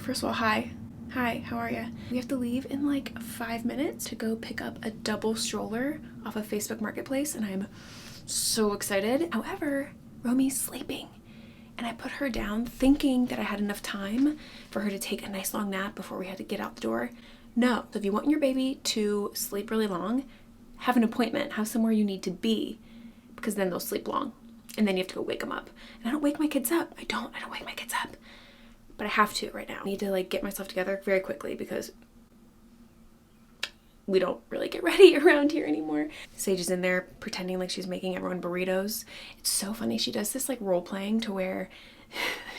First of all, hi, how are ya? We have to leave in like 5 minutes to go pick up a double stroller off of Facebook Marketplace, and I'm so excited. However, Romy's sleeping, and I put her down thinking that I had enough time for her to take a nice long nap before we had to get out the door. No. So if you want your baby to sleep really long, have an appointment, have somewhere you need to be, because then they'll sleep long, and then you have to go wake them up. And I don't wake my kids up. I don't wake my kids up. But I have to right now. I need to like get myself together very quickly because we don't really get ready around here anymore. Sage is in there pretending like she's making everyone burritos. It's so funny. She does this like role playing to where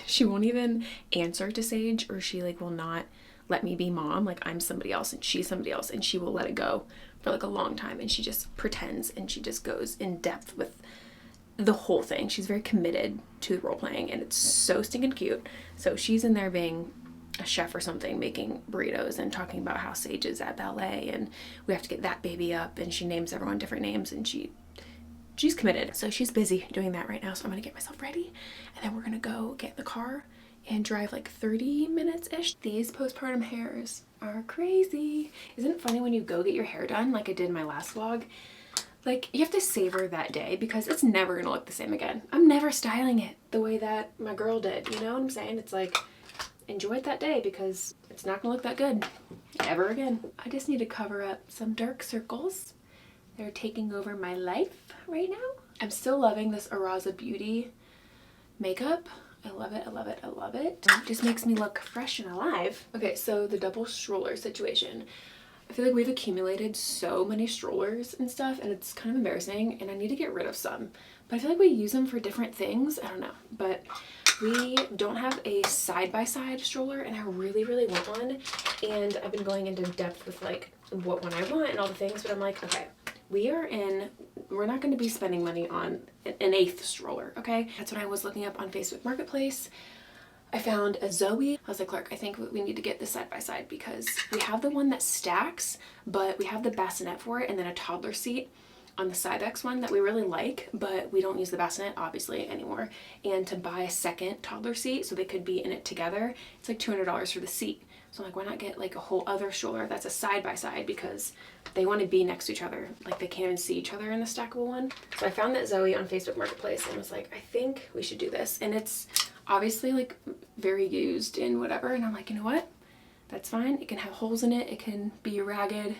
she won't even answer to Sage, or she like will not let me be mom. Like I'm somebody else and she's somebody else, and she will let it go for like a long time, and she just pretends and she just goes in depth with the whole thing. She's very committed to the role playing, and it's so stinking cute. So she's in there being a chef or something, making burritos and talking about how Sage is at ballet and we have to get that baby up, and she names everyone different names, and she's committed. So she's busy doing that right now. So I'm gonna get myself ready, and then we're gonna go get in the car and drive like 30 minutes-ish. These postpartum hairs are crazy. Isn't it funny when you go get your hair done, like I did in my last vlog? Like, you have to savor that day because it's never gonna look the same again. I'm never styling it the way that my girl did, you know what I'm saying? It's like, enjoy it that day because it's not gonna look that good ever again. I just need to cover up some dark circles. They're taking over my life right now. I'm still loving this Araza Beauty makeup. I love it, I love it, I love it. It just makes me look fresh and alive. Okay, so the double stroller situation. I feel like we've accumulated so many strollers and stuff, and it's kind of embarrassing, and I need to get rid of some. But I feel like we use them for different things. I don't know. But we don't have a side-by-side stroller, and I really, really want one. And I've been going into depth with like what one I want and all the things, but I'm like, okay, we're not going to be spending money on an 8th stroller, okay? That's what I was looking up on Facebook Marketplace. I found a Zoe. I was like, Clark, I think we need to get this side by side because we have the one that stacks, but we have the bassinet for it and then a toddler seat on the Cybex one that we really like, but we don't use the bassinet obviously anymore. And to buy a second toddler seat so they could be in it together, it's like $200 for the seat. So I'm like, why not get like a whole other stroller that's a side by side, because they want to be next to each other. Like they can't even see each other in the stackable one. So I found that Zoe on Facebook Marketplace and was like, I think we should do this. And it's obviously like very used in whatever, and I'm like, you know what, that's fine. It can have holes in it, it can be ragged,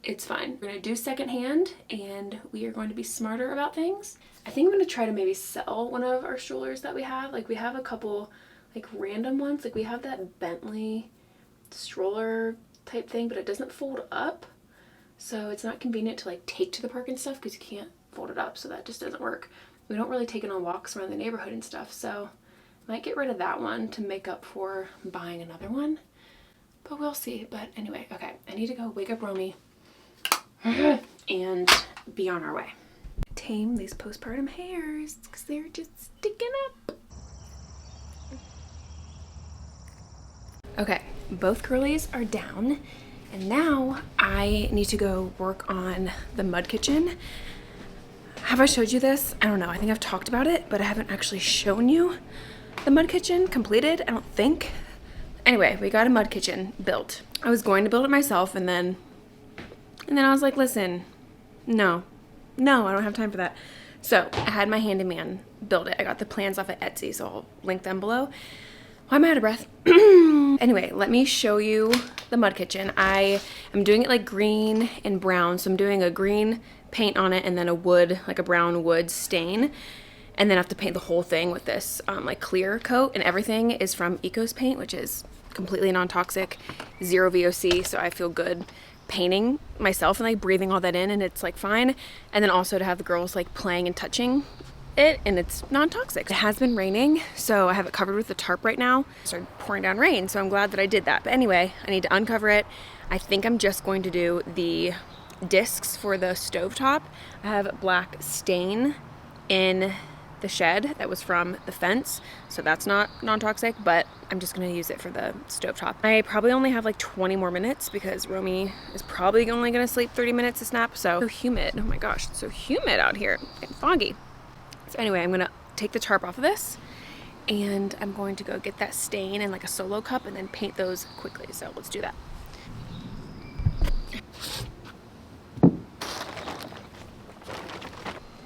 it's fine. We're gonna do secondhand, and we are going to be smarter about things. I think I'm gonna try to maybe sell one of our strollers that we have. Like we have a couple like random ones. Like we have that Bentley stroller type thing, but it doesn't fold up, so it's not convenient to like take to the park and stuff because you can't fold it up, so that just doesn't work. We don't really take it on walks around the neighborhood and stuff, so might get rid of that one to make up for buying another one, but we'll see. But anyway, okay, I need to go wake up Romy and be on our way. Tame these postpartum hairs because they're just sticking up. Okay, both girlies are down, and now I need to go work on the mud kitchen. Have I showed you this? I don't know. I think I've talked about it, but I haven't actually shown you the mud kitchen completed, I don't think. Anyway, we got a mud kitchen built. I was going to build it myself, and then I was like, listen, no, I don't have time for that. So I had my handyman build it. I got the plans off of Etsy, so I'll link them below. Why am I out of breath? Anyway, let me show you the mud kitchen. I am doing it like green and brown, so I'm doing a green paint on it and then a wood, like a brown wood stain, and then I have to paint the whole thing with this like clear coat, and everything is from Ecos Paint, which is completely non-toxic, 0 VOC, so I feel good painting myself and like breathing all that in, and it's like fine. And then also to have the girls like playing and touching it, and it's non-toxic. It has been raining, so I have it covered with the tarp right now. It started pouring down rain, so I'm glad that I did that. But anyway, I need to uncover it. I think I'm just going to do the discs for the stovetop. I have black stain in the shed that was from the fence, so that's not non-toxic, but I'm just gonna use it for the stovetop. I probably only have like 20 more minutes because Romy is probably only gonna sleep 30 minutes to nap. So humid, oh my gosh, it's so humid out here and foggy. So anyway, I'm gonna take the tarp off of this and I'm going to go get that stain in like a solo cup and then paint those quickly. So let's do that.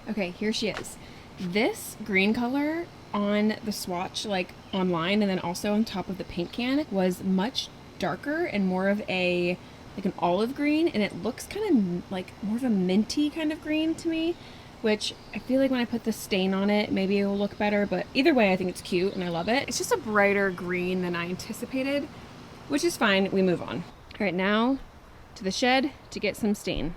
Okay, here she is. This green color on the swatch, like online and then also on top of the paint can, was much darker and more of a like an olive green, and it looks kind of like more of a minty kind of green to me, which I feel like when I put the stain on it, maybe it will look better, but either way, I think it's cute and I love it. It's just a brighter green than I anticipated, which is fine. We move on. All right, now to the shed to get some stain.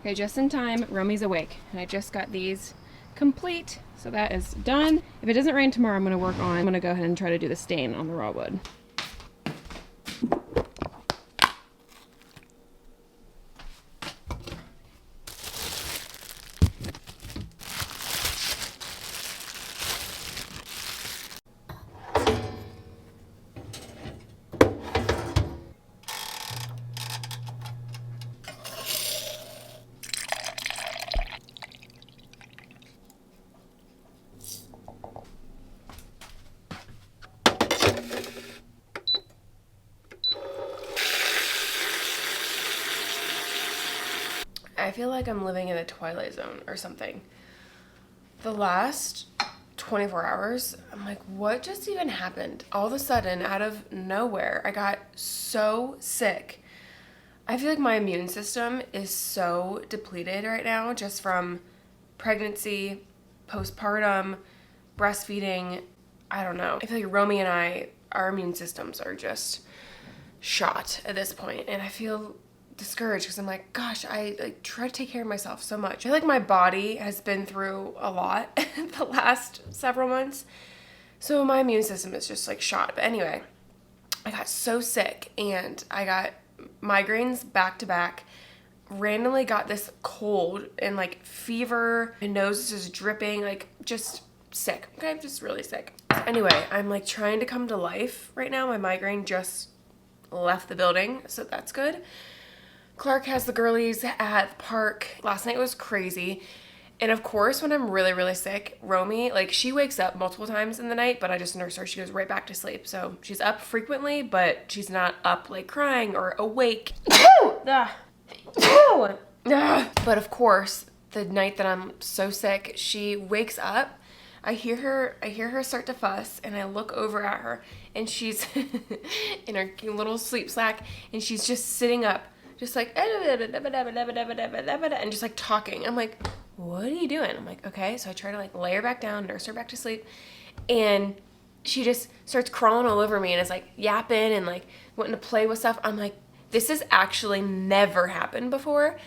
Okay, just in time, Romy's awake, and I just got these complete, so that is done. If it doesn't rain tomorrow, I'm gonna go ahead and try to do the stain on the raw wood. I feel like I'm living in a Twilight Zone or something. The last 24 hours, I'm like, what just even happened? All of a sudden, out of nowhere, I got so sick. I feel like my immune system is so depleted right now just from pregnancy, postpartum, breastfeeding. I don't know. I feel like Romy and I, our immune systems are just shot at this point, and I feel discouraged because I'm like, gosh, I like try to take care of myself so much. I feel like my body has been through a lot the last several months, so my immune system is just like shot. But anyway, I got so sick and I got migraines back to back, randomly got this cold and like fever, my nose is just dripping, like just sick. Okay, I'm just really sick. Anyway, I'm like trying to come to life right now. My migraine just left the building, so that's good. Clark has the girlies at the park. Last night was crazy. And of course, when I'm really, really sick, Romy, like she wakes up multiple times in the night, but I just nurse her. She goes right back to sleep. So she's up frequently, but she's not up like crying or awake. But of course, the night that I'm so sick, she wakes up. I hear her start to fuss, and I look over at her, and she's in her little sleep sack, and she's just sitting up, just like, and just like talking. I'm like, what are you doing? I'm like, okay. So I try to like lay her back down, nurse her back to sleep, and she just starts crawling all over me and is like yapping and like wanting to play with stuff. I'm like, this has actually never happened before.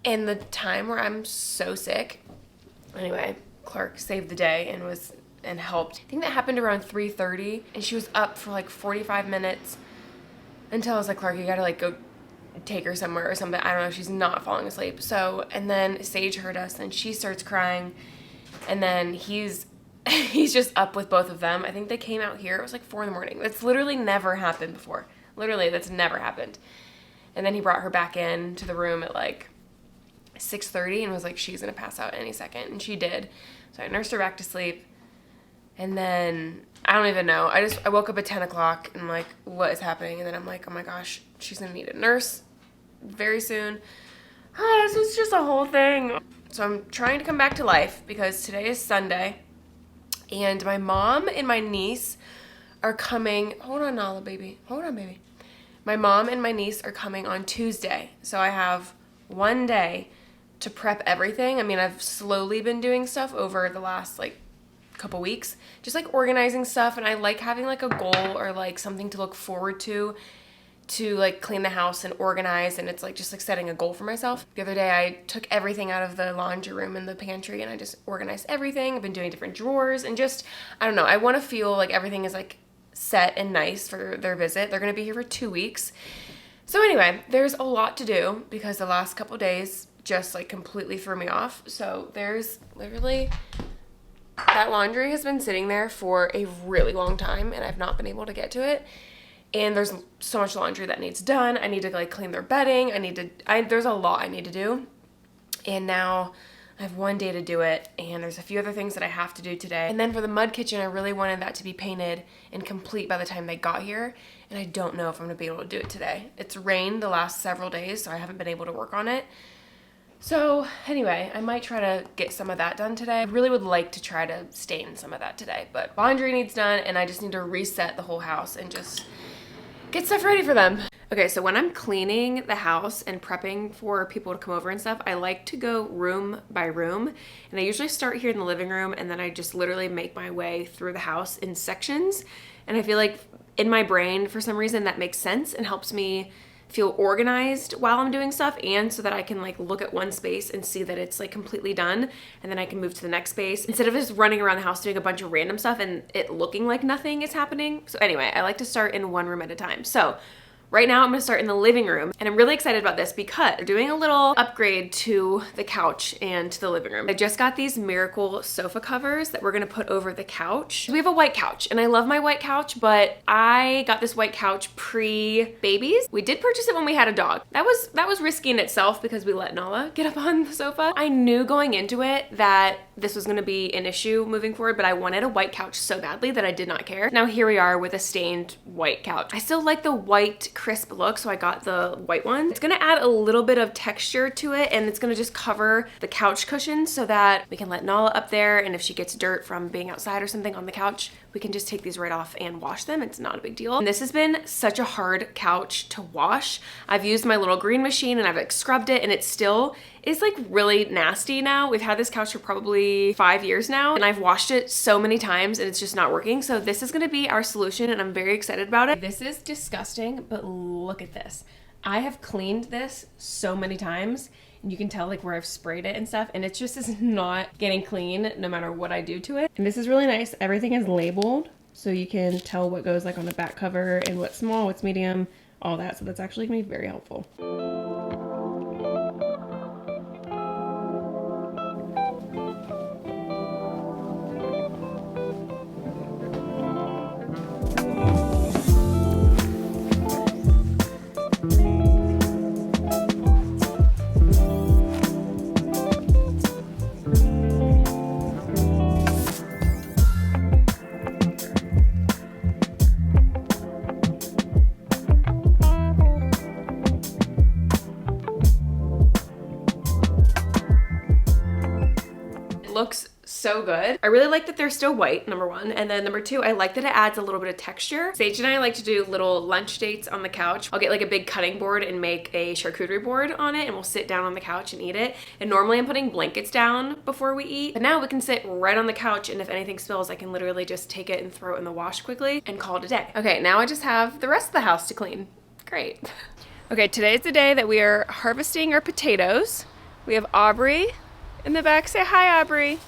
And the time where I'm so sick, anyway, Clark saved the day and helped. I think that happened around 3:30, and she was up for like 45 minutes until I was like, Clark, you gotta like go take her somewhere or something. I don't know, she's not falling asleep. So, and then Sage heard us and she starts crying, and then he's just up with both of them. I think they came out here, it was like 4 in the morning. That's literally never happened before. Literally, that's never happened. And then he brought her back in to the room at like 6:30 and was like, she's gonna pass out any second, and she did. So I nursed her back to sleep, and then I don't even know. I woke up at 10 o'clock and I'm like, what is happening? And then I'm like, oh my gosh, she's gonna need a nurse very soon. This was just a whole thing. So I'm trying to come back to life because today is Sunday, and my mom and my niece are coming. Hold on, Nala, baby. Hold on, baby. My mom and my niece are coming on Tuesday. So I have one day to prep everything. I mean, I've slowly been doing stuff over the last like couple weeks, just like organizing stuff, and I like having like a goal or like something to look forward to like clean the house and organize, and it's like just like setting a goal for myself. The other day I took everything out of the laundry room and the pantry and I just organized everything. I've been doing different drawers and just, I don't know, I want to feel like everything is like set and nice for their visit. They're going to be here for 2 weeks. So anyway, there's a lot to do because the last couple days just like completely threw me off. So there's literally, that laundry has been sitting there for a really long time and I've not been able to get to it. And there's so much laundry that needs done. I need to like clean their bedding. There's a lot I need to do. And now I have one day to do it, and there's a few other things that I have to do today. And then for the mud kitchen, I really wanted that to be painted and complete by the time they got here, and I don't know if I'm gonna be able to do it today. It's rained the last several days, so I haven't been able to work on it. So anyway, I might try to get some of that done today. I really would like to try to stain some of that today, but laundry needs done, and I just need to reset the whole house and just get stuff ready for them. Okay, so when I'm cleaning the house and prepping for people to come over and stuff, I like to go room by room. And I usually start here in the living room, and then I just literally make my way through the house in sections. And I feel like in my brain, for some reason, that makes sense and helps me feel organized while I'm doing stuff, and so that I can like look at one space and see that it's like completely done, and then I can move to the next space instead of just running around the house doing a bunch of random stuff and it looking like nothing is happening. So anyway, I like to start in one room at a time. So right now I'm gonna start in the living room, and I'm really excited about this because they're doing a little upgrade to the couch and to the living room. I just got these Miracle sofa covers that we're gonna put over the couch. We have a white couch, and I love my white couch, but I got this white couch pre-babies. We did purchase it when we had a dog. That was risky in itself because we let Nala get up on the sofa. I knew going into it that this was gonna be an issue moving forward, but I wanted a white couch so badly that I did not care. Now here we are with a stained white couch. I still like the white crisp look, so I got the white one. It's gonna add a little bit of texture to it, and it's gonna just cover the couch cushions so that we can let Nala up there, and if she gets dirt from being outside or something on the couch, we can just take these right off and wash them. It's not a big deal. And this has been such a hard couch to wash. I've used my little green machine and I've like scrubbed it, and it still is like really nasty now. We've had this couch for probably 5 years now, and I've washed it so many times and it's just not working. So this is gonna be our solution, and I'm very excited about it. This is disgusting, but look at this. I have cleaned this so many times, and you can tell like where I've sprayed it and stuff, and it just is not getting clean no matter what I do to it. And this is really nice. Everything is labeled, so you can tell what goes like on the back cover and what's small, what's medium, all that. So that's actually gonna be very helpful. Looks so good. I really like that they're still white, number one, and then number two, I like that it adds a little bit of texture. Sage and I like to do little lunch dates on the couch. I'll get like a big cutting board and make a charcuterie board on it, and we'll sit down on the couch and eat it. And normally I'm putting blankets down before we eat, but now we can sit right on the couch, and if anything spills, I can literally just take it and throw it in the wash quickly and call it a day. Okay, now I just have the rest of the house to clean. Great. Okay, today's the day that we are harvesting our potatoes. We have Aubrey in the back. Say hi, Aubrey.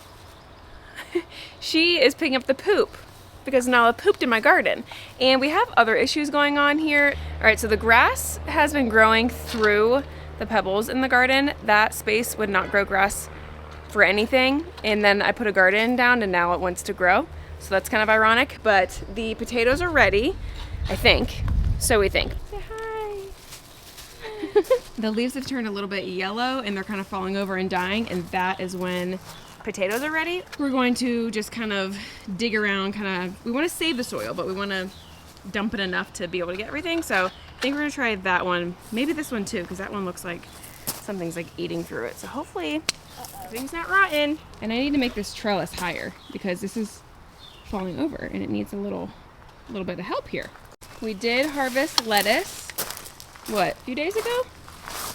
She is picking up the poop because Nala pooped in my garden, and we have other issues going on here. All right, so the grass has been growing through the pebbles in the garden. That space would not grow grass for anything, and then I put a garden down and now it wants to grow, so that's kind of ironic. But the potatoes are ready, I think. So we think. Say hi. The leaves have turned a little bit yellow and they're kind of falling over and dying, and that is when potatoes are ready. We're going to just kind of dig around, we want to save the soil, but we want to dump it enough to be able to get everything. So I think we're gonna try that one, maybe this one too, because that one looks like something's like eating through it. So hopefully everything's not rotten. And I need to make this trellis higher because this is falling over and it needs a little bit of help here. We did harvest lettuce, what, a few days ago?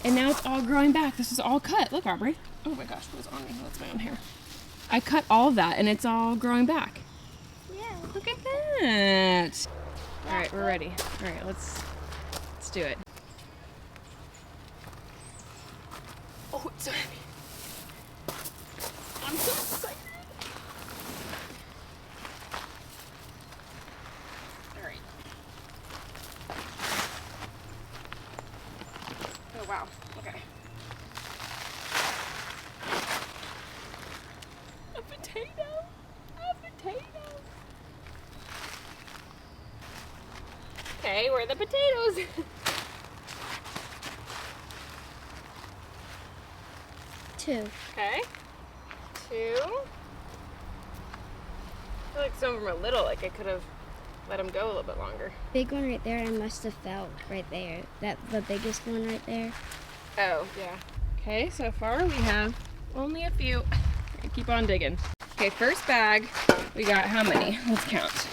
And now it's all growing back. This is all cut. Look, Aubrey. Oh my gosh, what is on me? That's my own hair. I cut all of that and it's all growing back. Yeah. Look at that. All right, we're ready. All right, let's do it. Oh, it's so heavy. I'm so excited. All right. Oh, wow. Okay. A potato. Okay, where are the potatoes? Two. Okay. 2. I feel like some of them are little, like I could have let them go a little bit longer. Big one right there, I must have fell right there. The biggest one right there. Oh, yeah. Okay, so far we have only a few. Keep on digging. Okay, first bag, we got how many? Let's count.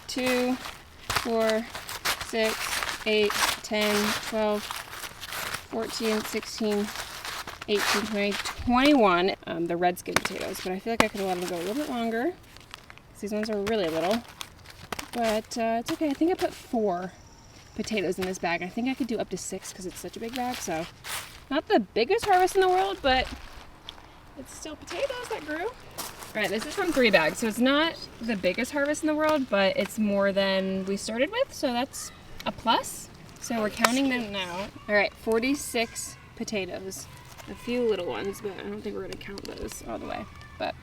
2, 4, 6, 8, 10, 12, 14, 16, 18, 20, 21. The red skin potatoes, but I feel like I could have let them go a little bit longer, because these ones are really little. But it's okay. I think I put 4 potatoes in this bag. I think I could do up to 6 because it's such a big bag. So not the biggest harvest in the world, but it's still potatoes that grew. All right, this is from 3 bags. So it's not the biggest harvest in the world, but it's more than we started with. So that's a plus. So we're counting them now. All right, 46 potatoes. A few little ones, but I don't think we're gonna count those all the way. But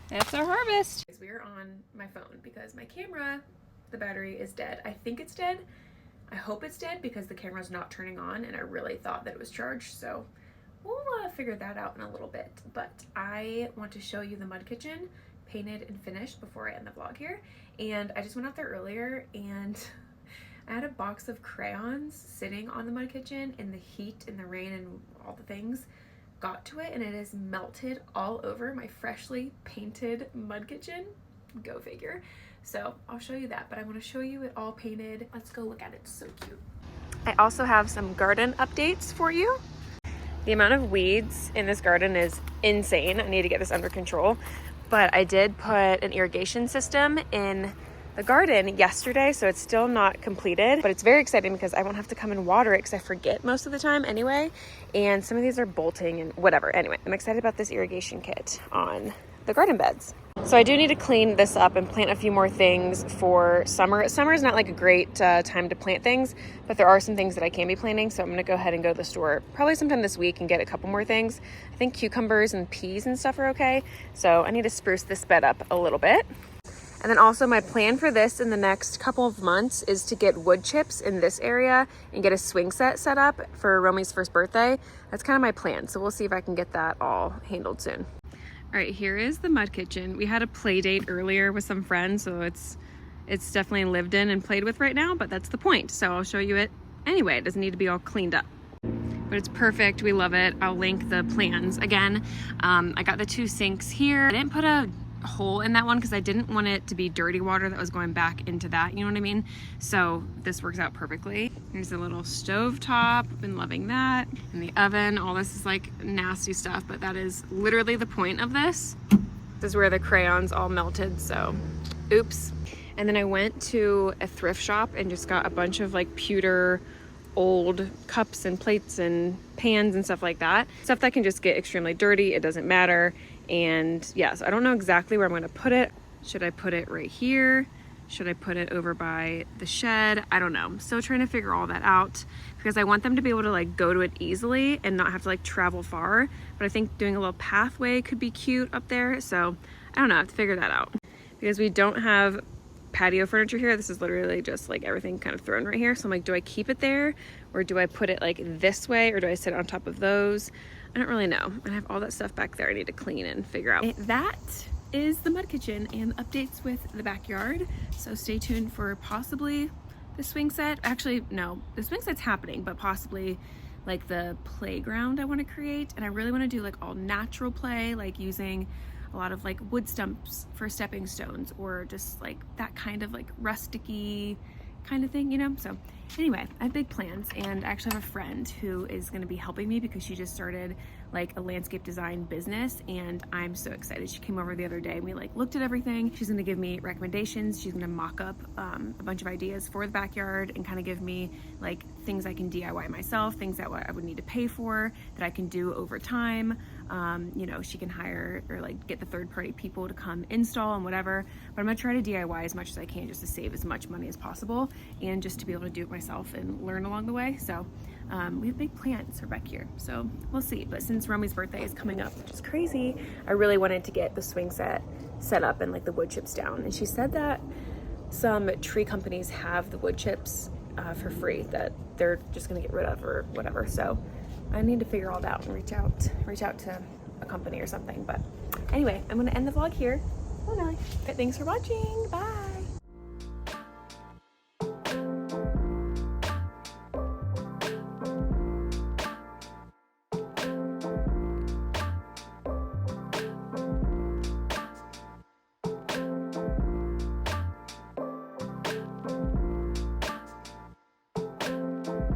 that's our harvest. We are on my phone because my camera, the battery is dead. I think it's dead. I hope it's dead because the camera's not turning on and I really thought that it was charged. So we'll figure that out in a little bit. But I want to show you the mud kitchen painted and finished before I end the vlog here. And I just went out there earlier and I had a box of crayons sitting on the mud kitchen in the heat and the rain and all the things. Got to it and it is melted all over my freshly painted mud kitchen. Go figure. So I'll show you that, but I want to show you it all painted. Let's go look at it. It's so cute. I also have some garden updates for you. The amount of weeds in this garden is insane. I need to get this under control, but I did put an irrigation system in the garden yesterday, so it's still not completed, but it's very exciting because I won't have to come and water it because I forget most of the time anyway, and some of these are bolting and whatever. Anyway, I'm excited about this irrigation kit on the garden beds. So I do need to clean this up and plant a few more things for summer. Summer is not like a great time to plant things, but there are some things that I can be planting, so I'm gonna go ahead and go to the store probably sometime this week and get a couple more things. I think cucumbers and peas and stuff are okay, so I need to spruce this bed up a little bit. And then also my plan for this in the next couple of months is to get wood chips in this area and get a swing set up for Romy's first birthday. That's kind of my plan. So we'll see if I can get that all handled soon. All right, here is the mud kitchen. We had a play date earlier with some friends, so it's definitely lived in and played with right now, but that's the point. So I'll show you it anyway. It doesn't need to be all cleaned up. But it's perfect, we love it. I'll link the plans again. I got the 2 sinks here. I didn't put a hole in that one because I didn't want it to be dirty water that was going back into that, you know what I mean? So this works out perfectly. Here's a little stove top, been loving that. And the oven, all this is like nasty stuff, but that is literally the point of this. This is where the crayons all melted, so oops. And then I went to a thrift shop and just got a bunch of like pewter old cups and plates and pans and stuff like that. Stuff that can just get extremely dirty, it doesn't matter. And yeah, so I don't know exactly where I'm gonna put it. Should I put it right here? Should I put it over by the shed? I don't know. I'm still trying to figure all that out because I want them to be able to like go to it easily and not have to like travel far. But I think doing a little pathway could be cute up there. So I don't know, I have to figure that out. Because we don't have patio furniture here. This is literally just like everything kind of thrown right here. So I'm like, do I keep it there or do I put it like this way or do I sit on top of those? I don't really know. I have all that stuff back there I need to clean and figure out. That is the mud kitchen and updates with the backyard. So stay tuned for possibly the swing set. Actually, no, the swing set's happening, but possibly like the playground I want to create. And I really want to do like all natural play, like using a lot of like wood stumps for stepping stones or just like that kind of like rusticy kind of thing, you know? So anyway, I have big plans and I actually have a friend who is going to be helping me because she just started like a landscape design business and I'm so excited. She came over the other day and we like looked at everything. She's going to give me recommendations. She's going to mock up a bunch of ideas for the backyard and kind of give me like things I can DIY myself, things that I would need to pay for that I can do over time. You know, she can hire or like get the third-party people to come install and whatever, but I'm gonna try to DIY as much as I can just to save as much money as possible and just to be able to do it myself and learn along the way. So we have big plans for back here, so we'll see. But since Romy's birthday is coming up, which is crazy, I really wanted to get the swing set up and like the wood chips down. And she said that some tree companies have the wood chips for free that they're just gonna get rid of or whatever. So I need to figure all that out and reach out to a company or something. But anyway, I'm gonna end the vlog here. Oh, Nelly. Thanks for watching. Bye.